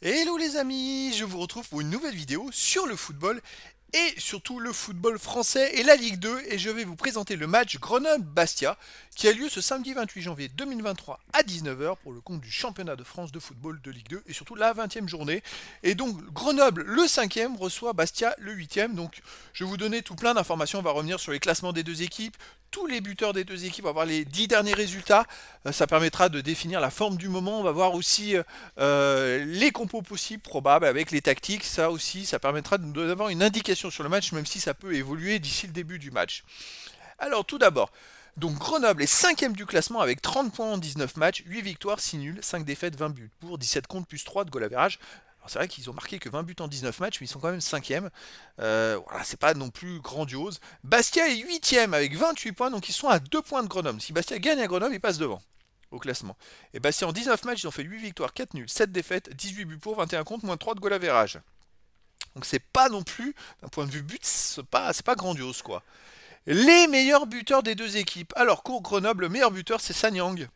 Hello les amis, je vous retrouve pour une nouvelle vidéo sur le football et surtout le football français et la Ligue 2 et je vais vous présenter le match Grenoble-Bastia qui a lieu ce samedi 28 janvier 2023 à 19h pour le compte du championnat de France de football de Ligue 2 et surtout la 20e journée. Et donc Grenoble le 5e reçoit Bastia le 8e. Donc je vais vous donner tout plein d'informations, on va revenir sur les classements des deux équipes, tous les buteurs des deux équipes, on va voir les 10 derniers résultats. Ça permettra de définir la forme du moment. On va voir aussi les compos possibles, probables, avec les tactiques. Ça aussi, ça permettra d'avoir une indication sur le match, même si ça peut évoluer d'ici le début du match. Alors, tout d'abord, donc Grenoble est 5e du classement avec 30 points en 19 matchs, 8 victoires, 6 nuls, 5 défaites, 20 buts pour, 17 contre plus 3 de goal average. C'est vrai qu'ils ont marqué que 20 buts en 19 matchs, mais ils sont quand même 5e. Voilà, c'est pas non plus grandiose. Bastia est 8e avec 28 points, donc ils sont à 2 points de Grenoble. Si Bastia gagne à Grenoble, ils passent devant au classement. Et Bastia en 19 matchs, ils ont fait 8 victoires, 4 nuls, 7 défaites, 18 buts pour, 21 contre, moins 3 de goal average. Donc c'est pas non plus, d'un point de vue but, c'est pas grandiose quoi. Les meilleurs buteurs des deux équipes. Alors, pour Grenoble, le meilleur buteur, c'est Sanyang.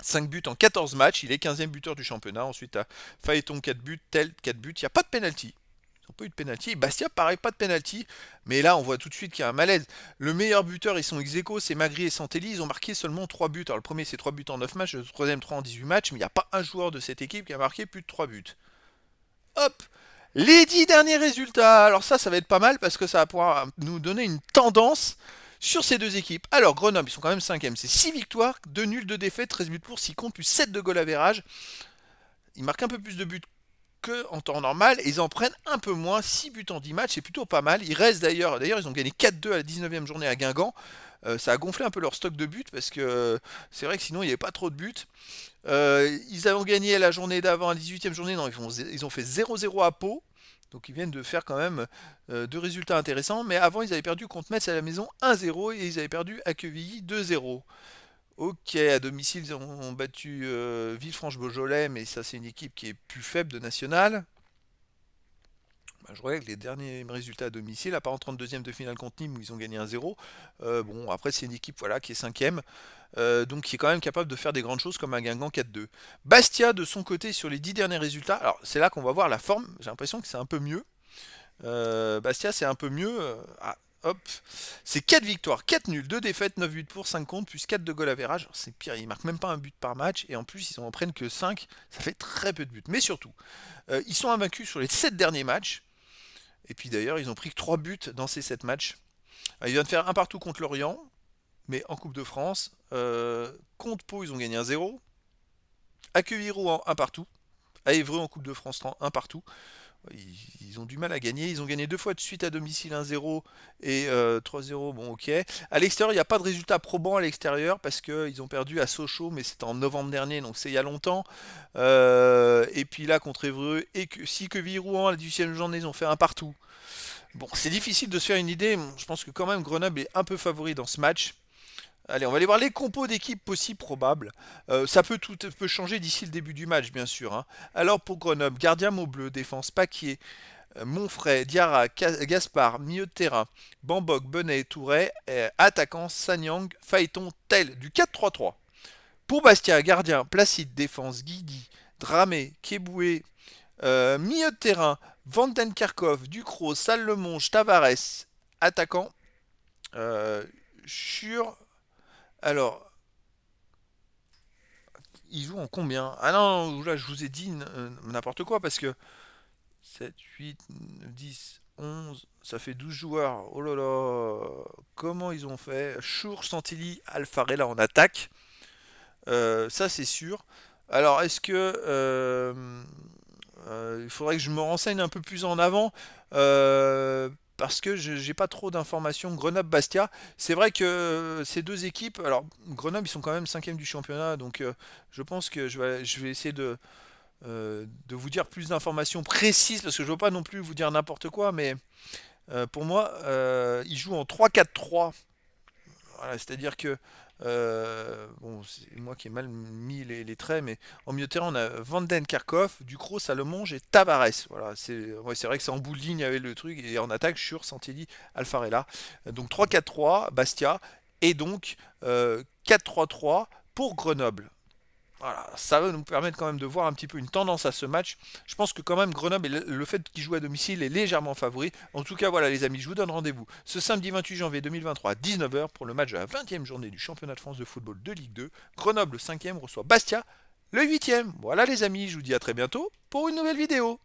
5 buts en 14 matchs. Il est 15e buteur du championnat. Ensuite, à Phaéton, 4 buts. Tel, 4 buts. Il n'y a pas de penalty. Ils n'ont pas eu de penalty. Bastia, pareil, pas de penalty. Mais là, on voit tout de suite qu'il y a un malaise. Le meilleur buteur, ils sont ex aequo, c'est Magri et Santelli. Ils ont marqué seulement 3 buts. Alors, le premier, c'est 3 buts en 9 matchs. Le troisième, 3 en 18 matchs. Mais il n'y a pas un joueur de cette équipe qui a marqué plus de 3 buts. Hop, les 10 derniers résultats. Alors ça va être pas mal parce que ça va pouvoir nous donner une tendance sur ces deux équipes. Alors Grenoble, ils sont quand même 5e. C'est 6 victoires, 2 nuls, 2 défaites, 13 buts pour, 6 contre, plus 7 de goal average. Ils marquent un peu plus de buts que en temps normal et ils en prennent un peu moins, 6 buts en 10 matchs, c'est plutôt pas mal. Ils restent d'ailleurs, ils ont gagné 4-2 à la 19e journée à Guingamp. Ça a gonflé un peu leur stock de buts parce que c'est vrai que sinon il n'y avait pas trop de buts. Ils avaient gagné la journée d'avant, la 18e journée, non, ils ont fait 0-0 à Pau. Donc ils viennent de faire quand même deux résultats intéressants. Mais avant, ils avaient perdu contre Metz à la maison 1-0 et ils avaient perdu à Quevilly 2-0. Ok, à domicile, ils ont battu Villefranche-Beaujolais, mais ça, c'est une équipe qui est plus faible de nationale. Bah, je regarde les derniers résultats à domicile, à part en 32e de finale contre Nîmes où ils ont gagné 1-0. Bon, après, c'est une équipe voilà, qui est 5e, donc qui est quand même capable de faire des grandes choses comme un Guingamp 4-2. Bastia, de son côté, sur les 10 derniers résultats, alors c'est là qu'on va voir la forme, j'ai l'impression que c'est un peu mieux. Bastia, c'est un peu mieux. Hop. C'est 4 victoires, 4 nuls, 2 défaites, 9 buts pour, 5 contre, plus 4 de goal average. C'est pire, ils marquent même pas un but par match. Et en plus, ils en prennent que 5. Ça fait très peu de buts. Mais surtout, ils sont invaincus sur les 7 derniers matchs. Et puis d'ailleurs, ils ont pris que 3 buts dans ces 7 matchs. Ils viennent de faire un partout contre Lorient, mais en Coupe de France. Contre Pau, ils ont gagné 1-0. À Quevilly-Rouen, un partout. À Évreux, en Coupe de France, un partout. Ils ont du mal à gagner. Ils ont gagné deux fois de suite à domicile 1-0 et 3-0. Bon, ok. À l'extérieur, il n'y a pas de résultat probant à l'extérieur parce qu'ils ont perdu à Sochaux, mais c'était en novembre dernier, donc c'est il y a longtemps. Et puis là, contre Évreux, et que, si que Rouen, à la 18e journée, ils ont fait un partout. Bon, c'est difficile de se faire une idée. Je pense que quand même Grenoble est un peu favori dans ce match. Allez, on va aller voir les compos d'équipes possibles probables. Tout peut changer d'ici le début du match, bien sûr, hein. Alors pour Grenoble, gardien Maubleu, défense Paquier, Monfray, Diarra, Gaspard, milieu de terrain, Bambok, Benet, Touret, attaquant Sanyang, Phaéton, Tel, du 4-3-3. Pour Bastia, gardien Placide, défense Guidi, Dramé, Keboué, milieu de terrain Vandenkerkov, Ducrot, Sallemonge, Tavares, attaquant euh, Chur. Alors, il joue en combien? Ah non, là je vous ai dit n'importe quoi parce que 7, 8, 10, 11, ça fait 12 joueurs. Oh là là, comment ils ont fait? Chour, Santilli, Alfarella en attaque. Ça c'est sûr. Alors est-ce que il faudrait que je me renseigne un peu plus en avant parce que je j'ai pas trop d'informations. Grenoble-Bastia, c'est vrai que ces deux équipes, alors Grenoble ils sont quand même 5e du championnat, donc je pense que je vais essayer de vous dire plus d'informations précises parce que je veux pas non plus vous dire n'importe quoi, mais pour moi, il joue en 3-4-3. Voilà, c'est-à-dire que bon, c'est moi qui ai mal mis les traits, mais en milieu de terrain, on a Vanden Kerkhoff, Ducrot, Salomonge et Tavares. Voilà, c'est vrai que c'est en bout de ligne avec le truc, et en attaque, sur Santilli, Alfarella. Donc 3-4-3, Bastia, et donc 4-3-3 pour Grenoble. Voilà, ça va nous permettre quand même de voir un petit peu une tendance à ce match. Je pense que quand même Grenoble, et le fait qu'il joue à domicile est légèrement favori. En tout cas, voilà les amis, je vous donne rendez-vous ce samedi 28 janvier 2023 à 19h pour le match de la 20e journée du championnat de France de football de Ligue 2. Grenoble, le 5e, reçoit Bastia, le 8e. Voilà les amis, je vous dis à très bientôt pour une nouvelle vidéo.